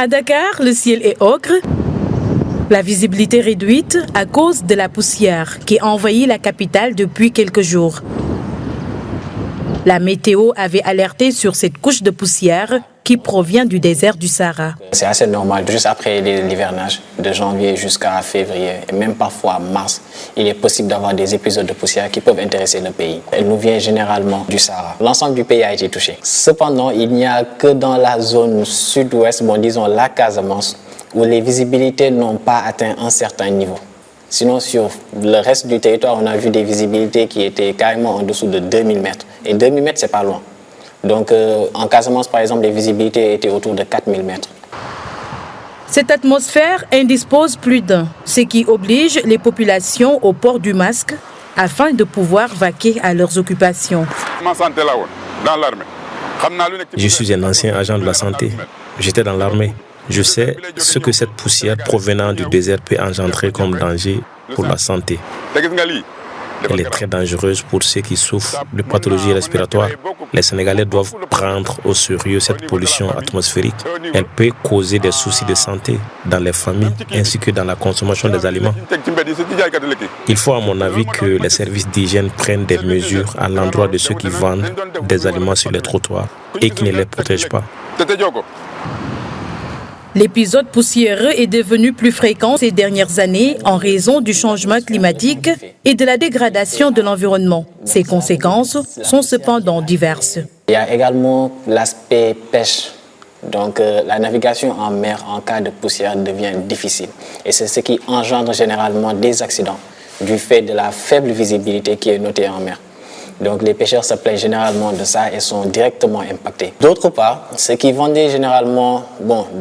À Dakar, le ciel est ocre. La visibilité réduite à cause de la poussière qui envahit la capitale depuis quelques jours. La météo avait alerté sur cette couche de poussière qui provient du désert du Sahara. C'est assez normal, juste après l'hivernage, de janvier jusqu'à février, et même parfois mars, il est possible d'avoir des épisodes de poussière qui peuvent intéresser le pays. Elle nous vient généralement du Sahara. L'ensemble du pays a été touché. Cependant, il n'y a que dans la zone sud-ouest, disons la Casamance, où les visibilités n'ont pas atteint un certain niveau. Sinon, sur le reste du territoire, on a vu des visibilités qui étaient carrément en dessous de 2000 mètres. Et 2000 mètres, c'est pas loin. Donc, en Casamance, par exemple, les visibilités étaient autour de 4000 mètres. Cette atmosphère indispose plus d'un, ce qui oblige les populations au port du masque afin de pouvoir vaquer à leurs occupations. Je suis un ancien agent de la santé. J'étais dans l'armée. Je sais ce que cette poussière provenant du désert peut engendrer comme danger pour la santé. Elle est très dangereuse pour ceux qui souffrent de pathologies respiratoires. Les Sénégalais doivent prendre au sérieux cette pollution atmosphérique. Elle peut causer des soucis de santé dans les familles ainsi que dans la consommation des aliments. Il faut à mon avis que les services d'hygiène prennent des mesures à l'endroit de ceux qui vendent des aliments sur les trottoirs et qui ne les protègent pas. L'épisode poussiéreux est devenu plus fréquent ces dernières années en raison du changement climatique et de la dégradation de l'environnement. Ses conséquences sont cependant diverses. Il y a également l'aspect pêche. Donc la navigation en mer en cas de poussière devient difficile. Et c'est ce qui engendre généralement des accidents du fait de la faible visibilité qui est notée en mer. Donc les pêcheurs se plaignent généralement de ça et sont directement impactés. D'autre part, ceux qui vendaient généralement,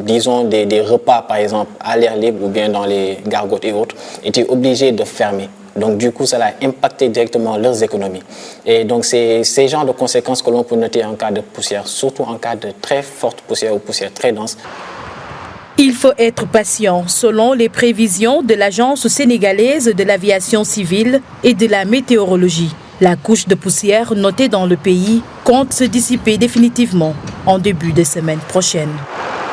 disons des repas par exemple à l'air libre ou bien dans les gargotes et autres, étaient obligés de fermer. Donc du coup, ça a impacté directement leurs économies. Et donc c'est ces genres de conséquences que l'on peut noter en cas de poussière, surtout en cas de très forte poussière ou poussière très dense. Il faut être patient, selon les prévisions de l'Agence sénégalaise de l'aviation civile et de la météorologie. La couche de poussière notée dans le pays compte se dissiper définitivement en début de semaine prochaine.